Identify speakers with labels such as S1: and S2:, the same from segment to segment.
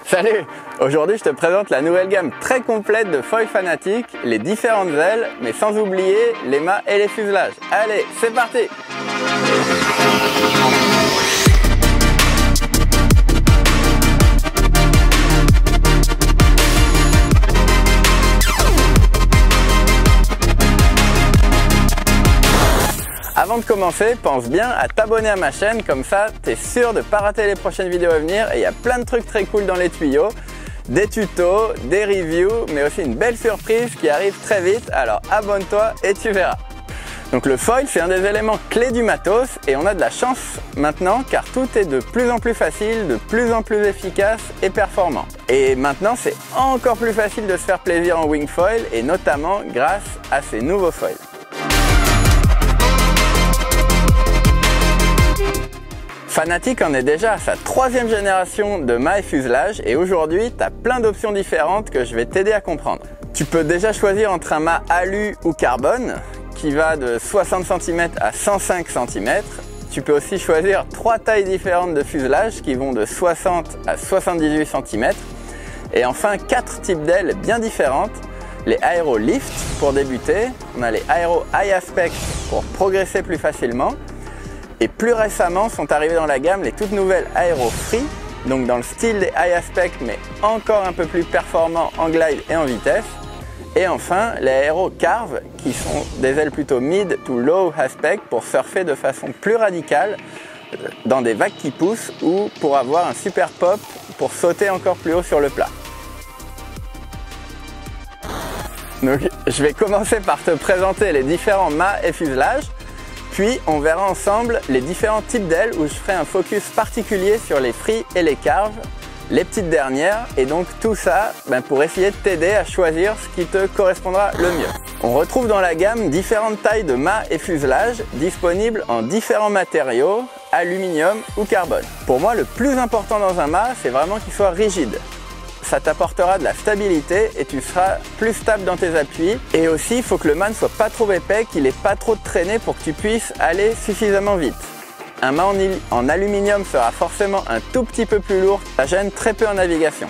S1: Salut! Aujourd'hui je te présente la nouvelle gamme très complète de foils Fanatec, les différentes ailes, mais sans oublier les mâts et les fuselages. Allez, c'est parti! Avant de commencer, pense bien à t'abonner à ma chaîne, comme ça tu es sûr de ne pas rater les prochaines vidéos à venir et il y a plein de trucs très cool dans les tuyaux, des tutos, des reviews, mais aussi une belle surprise qui arrive très vite, alors abonne-toi et tu verras. Donc le foil c'est un des éléments clés du matos et on a de la chance maintenant car tout est de plus en plus facile, de plus en plus efficace et performant. Et maintenant c'est encore plus facile de se faire plaisir en wing foil et notamment grâce à ces nouveaux foils. Fanatec en est déjà à sa 3e génération de mâts et fuselages et aujourd'hui tu as plein d'options différentes que je vais t'aider à comprendre. Tu peux déjà choisir entre un mât alu ou carbone qui va de 60 cm à 105 cm. Tu peux aussi choisir 3 tailles différentes de fuselage qui vont de 60 à 78 cm et enfin 4 types d'ailes bien différentes. Les aéro lift pour débuter, on a les aéro high aspect pour progresser plus facilement. Et plus récemment sont arrivées dans la gamme les toutes nouvelles Aero Free, donc dans le style des high aspect mais encore un peu plus performants en glide et en vitesse. Et enfin les Aero Carve qui sont des ailes plutôt mid to low aspect pour surfer de façon plus radicale dans des vagues qui poussent ou pour avoir un super pop pour sauter encore plus haut sur le plat. Donc je vais commencer par te présenter les différents mâts et fuselages. Puis on verra ensemble les différents types d'ailes où je ferai un focus particulier sur les free et les carves, les petites dernières et donc tout ça pour essayer de t'aider à choisir ce qui te correspondra le mieux. On retrouve dans la gamme différentes tailles de mâts et fuselages disponibles en différents matériaux, aluminium ou carbone. Pour moi le plus important dans un mât c'est vraiment qu'il soit rigide. Ça t'apportera de la stabilité et tu seras plus stable dans tes appuis. Et aussi, il faut que le mât ne soit pas trop épais, qu'il n'ait pas trop de traînée pour que tu puisses aller suffisamment vite. Un mât en aluminium sera forcément un tout petit peu plus lourd, ça gêne très peu en navigation.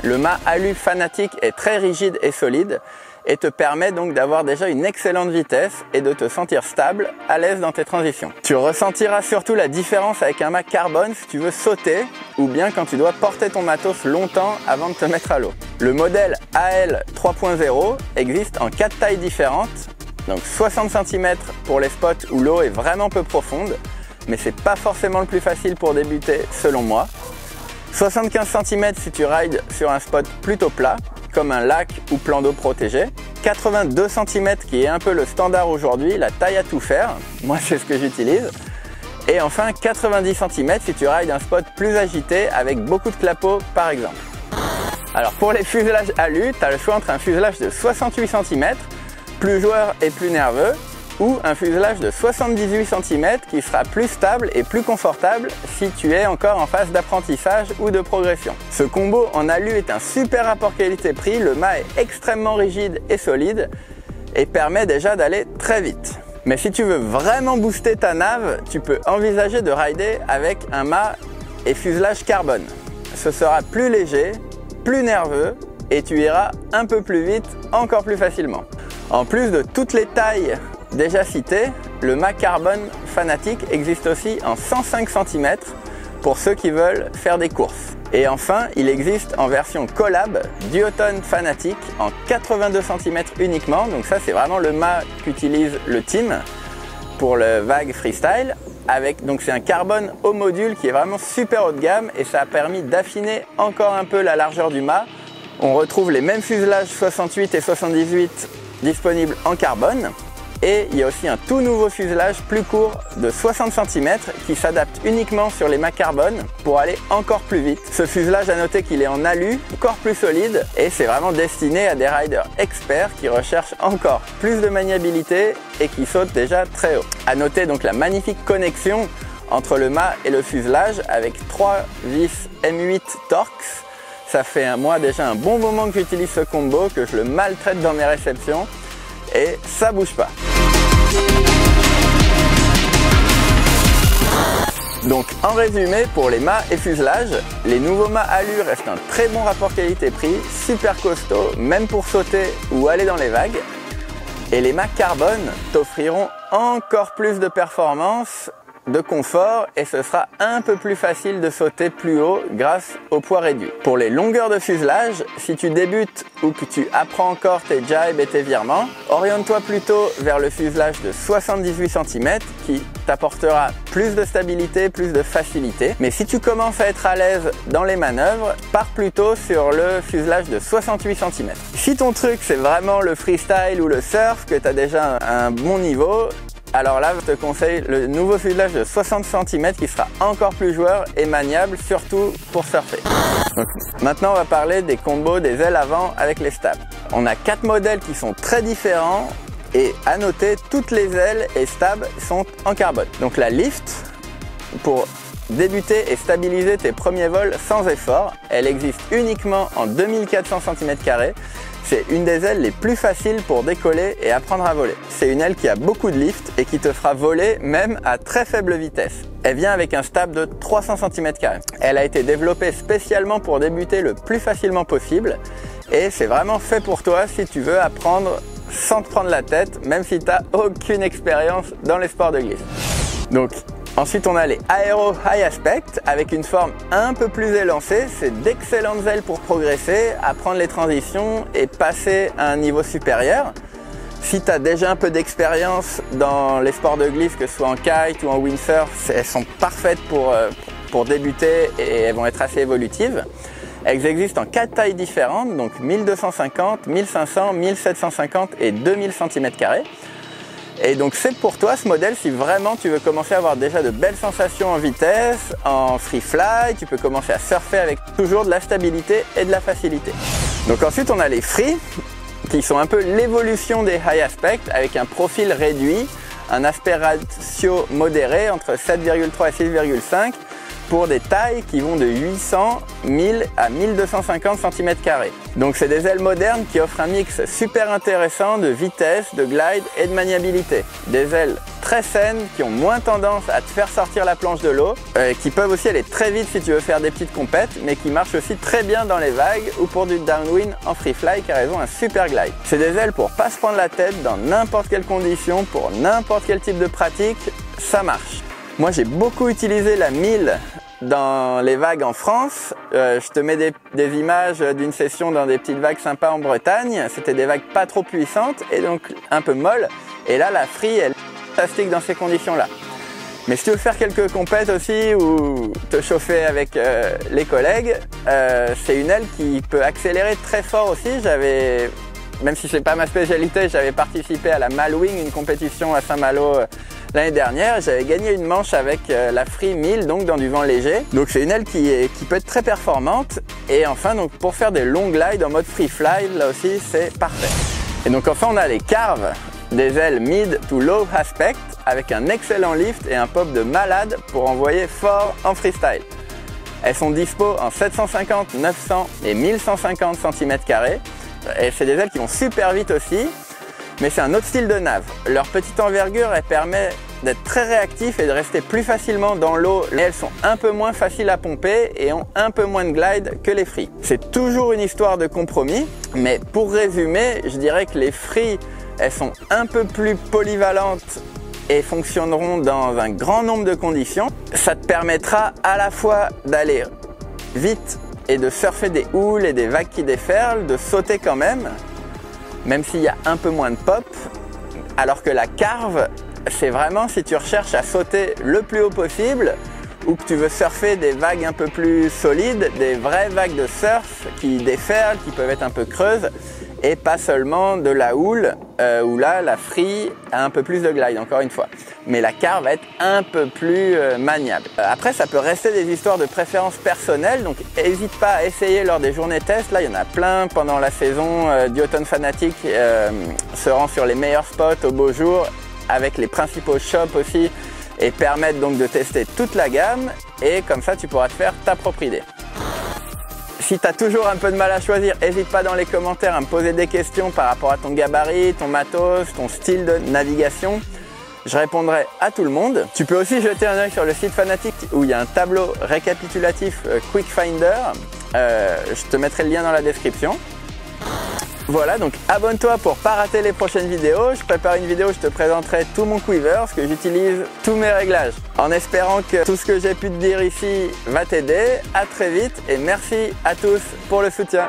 S1: Le mât alu Fanatec est très rigide et solide et te permet donc d'avoir déjà une excellente vitesse et de te sentir stable, à l'aise dans tes transitions. Tu ressentiras surtout la différence avec un mât carbone si tu veux sauter ou bien quand tu dois porter ton matos longtemps avant de te mettre à l'eau. Le modèle AL 3.0 existe en 4 tailles différentes, donc 60 cm pour les spots où l'eau est vraiment peu profonde, mais c'est pas forcément le plus facile pour débuter selon moi. 75 cm si tu rides sur un spot plutôt plat, comme un lac ou plan d'eau protégé. 82 cm qui est un peu le standard aujourd'hui, la taille à tout faire, moi c'est ce que j'utilise. Et enfin 90 cm si tu rides un spot plus agité avec beaucoup de clapots par exemple. Alors pour les fuselages alu, tu as le choix entre un fuselage de 68 cm, plus joueur et plus nerveux, ou un fuselage de 78 cm qui sera plus stable et plus confortable si tu es encore en phase d'apprentissage ou de progression. Ce combo en alu est un super rapport qualité-prix, le mât est extrêmement rigide et solide et permet déjà d'aller très vite. Mais si tu veux vraiment booster ta nav, tu peux envisager de rider avec un mât et fuselage carbone. Ce sera plus léger, plus nerveux et tu iras un peu plus vite, encore plus facilement. En plus de toutes les tailles déjà cité, le mât carbone Fanatec existe aussi en 105 cm pour ceux qui veulent faire des courses. Et enfin, il existe en version collab Duotone Fanatec en 82 cm uniquement. Donc ça, c'est vraiment le mât qu'utilise le team pour le vague freestyle. Donc c'est un carbone au module qui est vraiment super haut de gamme et ça a permis d'affiner encore un peu la largeur du mât. On retrouve les mêmes fuselages 68 et 78 disponibles en carbone. Et il y a aussi un tout nouveau fuselage plus court de 60 cm qui s'adapte uniquement sur les mâts carbone pour aller encore plus vite. Ce fuselage, à noter qu'il est en alu, encore plus solide et c'est vraiment destiné à des riders experts qui recherchent encore plus de maniabilité et qui sautent déjà très haut. À noter donc la magnifique connexion entre le mât et le fuselage avec 3 vis M8 Torx. Ça fait moi déjà un bon moment que j'utilise ce combo, que je le maltraite dans mes réceptions et ça bouge pas. Donc en résumé, pour les mâts et fuselages, les nouveaux mâts Allure restent un très bon rapport qualité-prix, super costaud, même pour sauter ou aller dans les vagues. Et les mâts carbone t'offriront encore plus de performance, de confort, et ce sera un peu plus facile de sauter plus haut grâce au poids réduit. Pour les longueurs de fuselage, si tu débutes ou que tu apprends encore tes jibes et tes virements, oriente-toi plutôt vers le fuselage de 78 cm qui t'apportera plus de stabilité, plus de facilité. Mais si tu commences à être à l'aise dans les manœuvres, pars plutôt sur le fuselage de 68 cm. Si ton truc c'est vraiment le freestyle ou le surf, que tu as déjà un bon niveau, alors là, je te conseille le nouveau fuselage de 60 cm qui sera encore plus joueur et maniable, surtout pour surfer. Donc, maintenant, on va parler des combos des ailes avant avec les stabs. On a 4 modèles qui sont très différents et à noter, toutes les ailes et stabs sont en carbone. Donc la lift, pour débuter et stabiliser tes premiers vols sans effort, elle existe uniquement en 2400 cm². C'est une des ailes les plus faciles pour décoller et apprendre à voler. C'est une aile qui a beaucoup de lift et qui te fera voler même à très faible vitesse. Elle vient avec un stab de 300 cm². Elle a été développée spécialement pour débuter le plus facilement possible et c'est vraiment fait pour toi si tu veux apprendre sans te prendre la tête, même si tu n'as aucune expérience dans les sports de glisse. Donc, ensuite, on a les Aero High Aspect avec une forme un peu plus élancée. C'est d'excellentes ailes pour progresser, apprendre les transitions et passer à un niveau supérieur. Si tu as déjà un peu d'expérience dans les sports de glisse, que ce soit en kite ou en windsurf, elles sont parfaites pour débuter et elles vont être assez évolutives. Elles existent en 4 tailles différentes, donc 1250, 1500, 1750 et 2000 cm². Et donc c'est pour toi ce modèle si vraiment tu veux commencer à avoir déjà de belles sensations en vitesse, en free fly, tu peux commencer à surfer avec toujours de la stabilité et de la facilité. Donc ensuite on a les free qui sont un peu l'évolution des high aspect avec un profil réduit, un aspect ratio modéré entre 7,3 et 6,5 pour des tailles qui vont de 800, 1000 à 1250 cm². Donc c'est des ailes modernes qui offrent un mix super intéressant de vitesse, de glide et de maniabilité. Des ailes très saines qui ont moins tendance à te faire sortir la planche de l'eau, qui peuvent aussi aller très vite si tu veux faire des petites compètes, mais qui marchent aussi très bien dans les vagues ou pour du downwind en free fly car elles ont un super glide. C'est des ailes pour pas se prendre la tête dans n'importe quelle condition, pour n'importe quel type de pratique, ça marche. Moi j'ai beaucoup utilisé la 1000 dans les vagues en France. Je te mets des images d'une session dans des petites vagues sympas en Bretagne. C'était des vagues pas trop puissantes et donc un peu molles. Et là la free elle est fantastique dans ces conditions là. Mais si tu veux faire quelques compètes aussi ou te chauffer avec les collègues, c'est une aile qui peut accélérer très fort aussi. Même si c'est pas ma spécialité, j'avais participé à la Malwing, une compétition à Saint-Malo l'année dernière. J'avais gagné une manche avec la Free 1000, donc dans du vent léger. Donc c'est une aile qui peut être très performante. Et enfin, donc pour faire des long glides en mode free fly, là aussi c'est parfait. Et donc enfin on a les carves, des ailes mid to low aspect avec un excellent lift et un pop de malade pour envoyer fort en freestyle. Elles sont dispo en 750, 900 et 1150 cm². Et c'est des ailes qui vont super vite aussi, mais c'est un autre style de nave. Leur petite envergure, elle permet d'être très réactif et de rester plus facilement dans l'eau. Elles sont un peu moins faciles à pomper et ont un peu moins de glide que les free. C'est toujours une histoire de compromis, mais pour résumer, je dirais que les free, elles sont un peu plus polyvalentes et fonctionneront dans un grand nombre de conditions. Ça te permettra à la fois d'aller vite et de surfer des houles et des vagues qui déferlent, de sauter quand même s'il y a un peu moins de pop, alors que la carve, c'est vraiment si tu recherches à sauter le plus haut possible ou que tu veux surfer des vagues un peu plus solides, des vraies vagues de surf qui déferlent, qui peuvent être un peu creuses, et pas seulement de la houle, où là, la free a un peu plus de glide, encore une fois. Mais la carve va être un peu plus maniable. Après, ça peut rester des histoires de préférence personnelle, donc n'hésite pas à essayer lors des journées tests. Là, il y en a plein pendant la saison. Duotone Fanatic se rend sur les meilleurs spots au beau jour, avec les principaux shops aussi, et permettent donc de tester toute la gamme, et comme ça, tu pourras te faire ta propre idée. Si tu as toujours un peu de mal à choisir, n'hésite pas dans les commentaires à me poser des questions par rapport à ton gabarit, ton matos, ton style de navigation. je répondrai à tout le monde. Tu peux aussi jeter un œil sur le site Fanatec où il y a un tableau récapitulatif Quick Finder. Je te mettrai le lien dans la description. Voilà, donc abonne-toi pour pas rater les prochaines vidéos. Je prépare une vidéo où je te présenterai tout mon quiver, ce que j'utilise, tous mes réglages. En espérant que tout ce que j'ai pu te dire ici va t'aider. À très vite et merci à tous pour le soutien.